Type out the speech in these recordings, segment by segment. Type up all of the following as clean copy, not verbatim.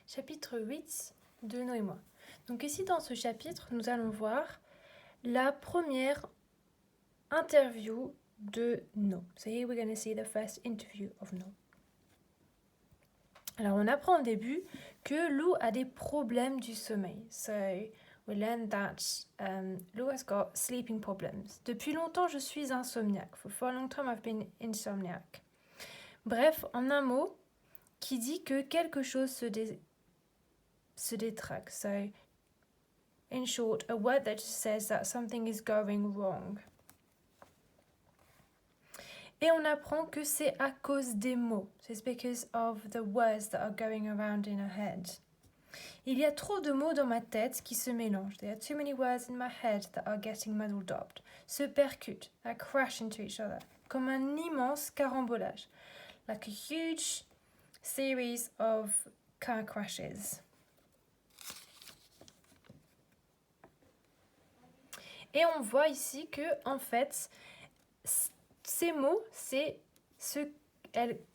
chapitre 8 de Noé et moi. Donc ici dans ce chapitre, nous allons voir la première interview de No. So here we're going to see the first interview of No. Alors on apprend au début que Lou a des problèmes du sommeil. So we learn that Lou has got sleeping problems. Depuis longtemps je suis insomniaque. For a long time I've been insomniac. Bref, en un mot, qui dit que quelque chose se détraque. So, in short, a word that says that something is going wrong. Et on apprend que c'est à cause des mots. So it's because of the words that are going around in her head. Il y a trop de mots dans ma tête qui se mélangent. There are too many words in my head that are getting muddled up. Se percutent, that crash into each other. Comme un immense carambolage. Like a huge series of car crashes. Et on voit ici que, en fait, ces mots, c'est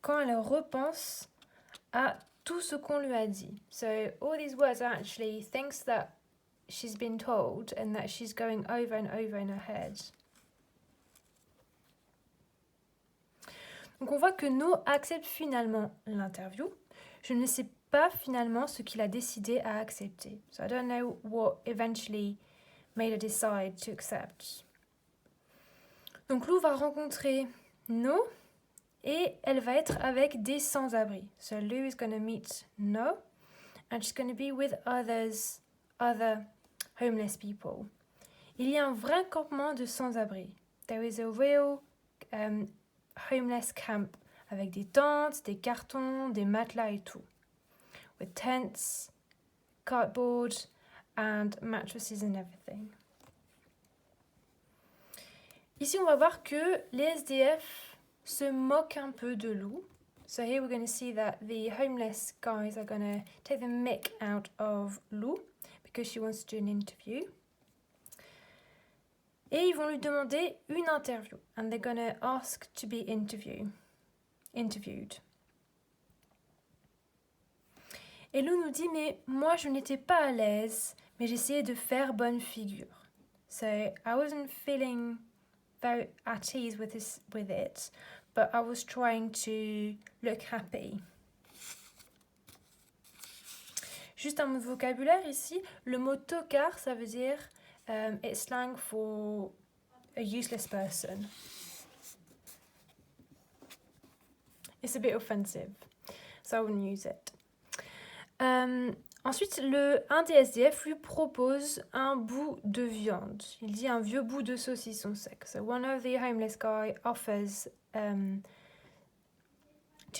quand elle repense à tout ce qu'on lui a dit. So all these words are actually things that she's been told and that she's going over and over in her head. Donc on voit que No accepte finalement l'interview. Je ne sais pas finalement ce qu'il a décidé à accepter. So I don't know what eventually made her decide to accept. Donc Lou va rencontrer No et elle va être avec des sans-abri. So Lou is going to meet No and she's going to be with other homeless people. Il y a un vrai campement de sans-abri. There is a real homeless camp avec des tentes, des cartons, des matelas et tout. With tents, cardboard and mattresses and everything. Ici, on va voir que les SDF se moquent un peu de Lou. So here we're going to see that the homeless guys are going to take the mick out of Lou because she wants to do an interview. Et ils vont lui demander une interview. And they're going to ask to be interviewed. Et Lou nous dit, mais moi je n'étais pas à l'aise, mais j'essayais de faire bonne figure. So I wasn't feeling very at ease with it, but I was trying to look happy. Juste un mot de vocabulaire ici, le mot tocard, ça veut dire it's slang for a useless person. It's a bit offensive, so I wouldn't use it. Ensuite, un des SDF lui propose un bout de viande. Il dit un vieux bout de saucisson sec. So one of the homeless guy offers to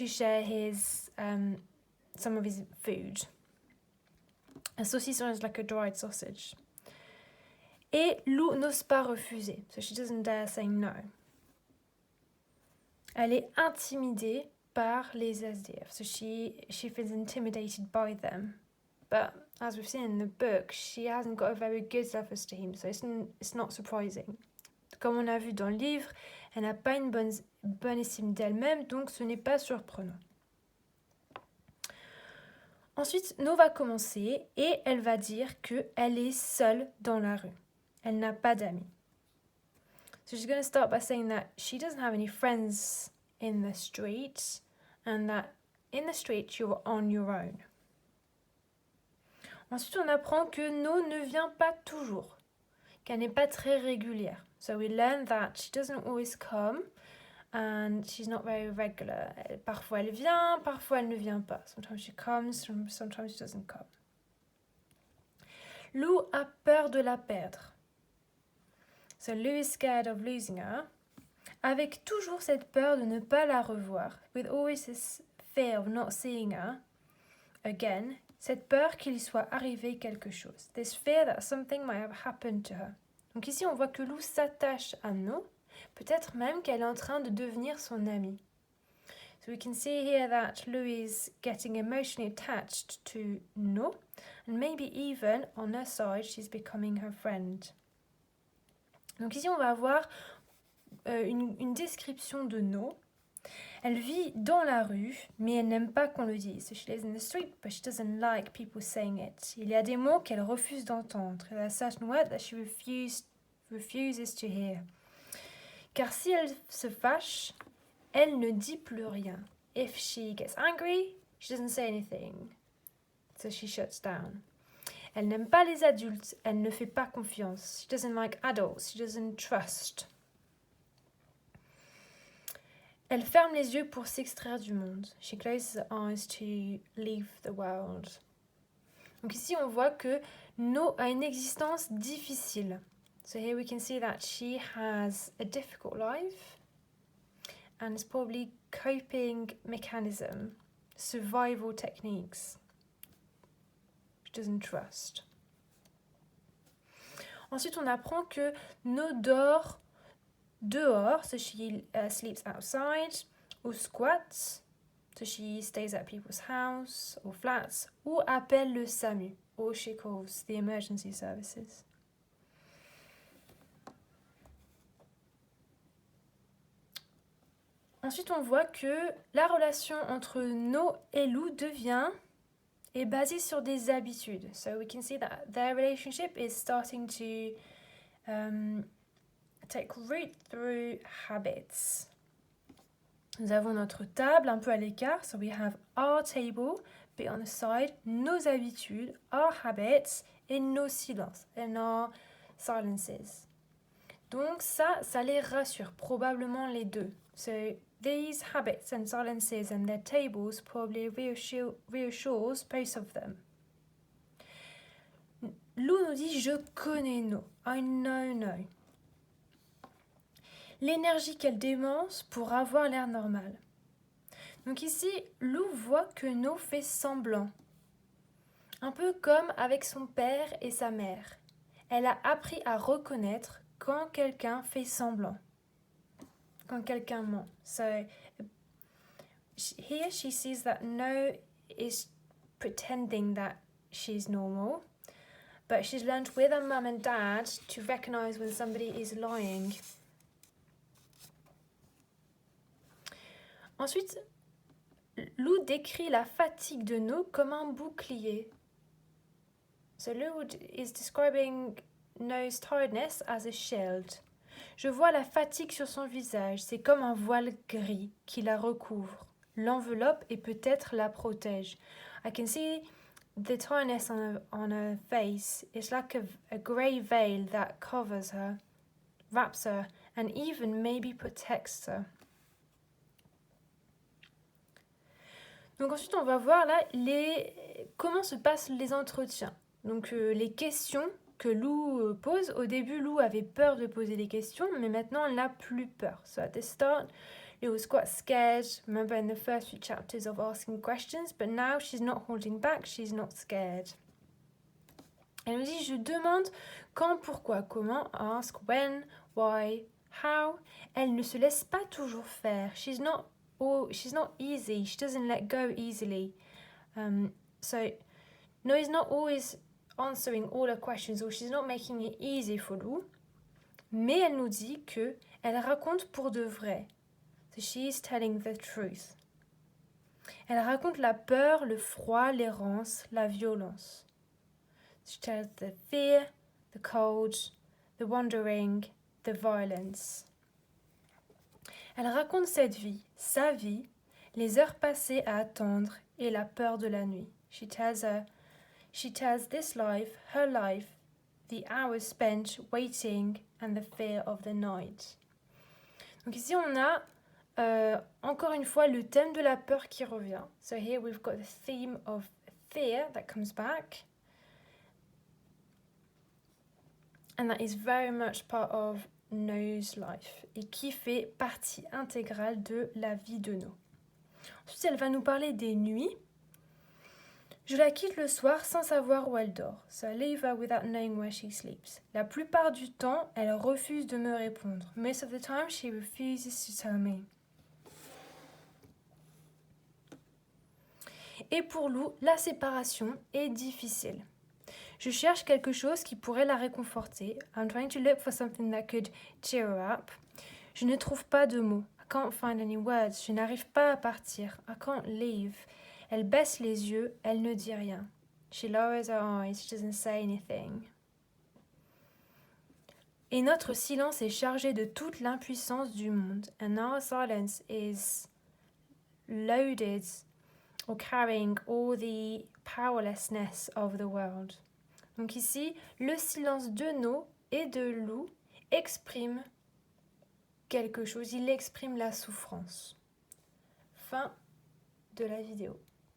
share some of his food. Un saucisson is like a dried sausage. Et Lou n'ose pas refuser. So she doesn't dare say no. Elle est intimidée par les SDF. So she feels intimidated by them. But as we've seen in the book, she hasn't got a very good self-esteem, so it's not surprising. Comme on a vu dans le livre, elle n'a pas une bonne estime d'elle-même, donc ce n'est pas surprenant. Ensuite, No va commencer et elle va dire qu'elle est seule dans la rue. Elle n'a pas d'amis. So she's going to start by saying that she doesn't have any friends in the street and that in the street you're on your own. Ensuite, on apprend que No ne vient pas toujours, qu'elle n'est pas très régulière. So we learn that she doesn't always come and she's not very regular. Parfois elle vient, parfois elle ne vient pas. Sometimes she comes, sometimes she doesn't come. Lou a peur de la perdre. So Lou is scared of losing her. Avec toujours cette peur de ne pas la revoir. With always this fear of not seeing her again. Cette peur qu'il lui soit arrivé quelque chose. This fear that something might have happened to her. Donc ici, on voit que Lou s'attache à No. Peut-être même qu'elle est en train de devenir son amie. So we can see here that Lou is getting emotionally attached to No. And maybe even, on her side, she's becoming her friend. Donc ici, on va avoir une description de No. Elle vit dans la rue, mais elle n'aime pas qu'on le dise. So she lives in the street, but she doesn't like people saying it. Il y a des mots qu'elle refuse d'entendre. There are certain words that she refuses to hear. Car si elle se fâche, elle ne dit plus rien. If she gets angry, she doesn't say anything. So she shuts down. Elle n'aime pas les adultes. Elle ne fait pas confiance. She doesn't like adults. She doesn't trust. Elle ferme les yeux pour s'extraire du monde. She closes her eyes to leave the world. Donc ici, on voit que No a une existence difficile. So here we can see that she has a difficult life and it's probably coping mechanism, survival techniques. She doesn't trust. Ensuite, on apprend que No dort dehors, so she sleeps outside, ou squats, so she stays at people's house or flats, ou appelle le SAMU, or she calls the emergency services. Ensuite, on voit que la relation entre No et Lou est basée sur des habitudes. So we can see that their relationship is starting to take root through habits. Nous avons notre table un peu à l'écart. So we have our table, but on the side, nos habitudes, our habits et nos silences, and our silences. Donc ça les rassure, probablement les deux. So these habits and silences and their tables probably reassures both of them. Lou nous dit « Je connais No ». I know No. L'énergie qu'elle dépense pour avoir l'air normal. Donc ici, Lou voit que No fait semblant. Un peu comme avec son père et sa mère. Elle a appris à reconnaître quand quelqu'un fait semblant. Quand quelqu'un ment. So here she sees that No is pretending that she's normal. But she's learned with her mum and dad to recognize when somebody is lying. Ensuite, Lou décrit la fatigue de No comme un bouclier. So Lou is describing No's tiredness as a shield. Je vois la fatigue sur son visage, c'est comme un voile gris qui la recouvre, l'enveloppe et peut-être la protège. I can see the tiredness on her face. It's like a grey veil that covers her, wraps her, and even maybe protects her. Donc ensuite, on va voir là comment se passent les entretiens. Donc les questions que Lou pose. Au début, Lou avait peur de poser des questions, mais maintenant, elle n'a plus peur. So at the start, Lou was quite scared. Remember in the first few chapters of asking questions, but now she's not holding back, she's not scared. Elle nous dit, je demande quand, pourquoi, comment, ask, when, why, how. Elle ne se laisse pas toujours faire. She's not easy. She doesn't let go easily. So No is not always answering all her questions, or she's not making it easy for Lou. Mais elle nous dit que elle raconte pour de vrai. So she's telling the truth. Elle raconte la peur, le froid, l'errance, la violence. She tells the fear, the cold, the wandering, the violence. Elle raconte cette vie, sa vie, les heures passées à attendre et la peur de la nuit. She tells this life, her life, the hours spent waiting and the fear of the night. Donc ici on a encore une fois le thème de la peur qui revient. So here we've got the theme of fear that comes back. And that is very much part of No's life et qui fait partie intégrale de la vie de No. Ensuite, elle va nous parler des nuits. Je la quitte le soir sans savoir où elle dort. So I leave her without knowing where she sleeps. La plupart du temps, elle refuse de me répondre. Most of the time, she refuses to tell me. Et pour Lou, la séparation est difficile. Je cherche quelque chose qui pourrait la réconforter. I'm trying to look for something that could cheer her up. Je ne trouve pas de mots. I can't find any words. Je n'arrive pas à partir. I can't leave. Elle baisse les yeux. Elle ne dit rien. She lowers her eyes. She doesn't say anything. Et notre silence est chargé de toute l'impuissance du monde. And our silence is loaded or carrying all the powerlessness of the world. Donc ici, le silence de No et de Lou exprime quelque chose, il exprime la souffrance. Fin de la vidéo.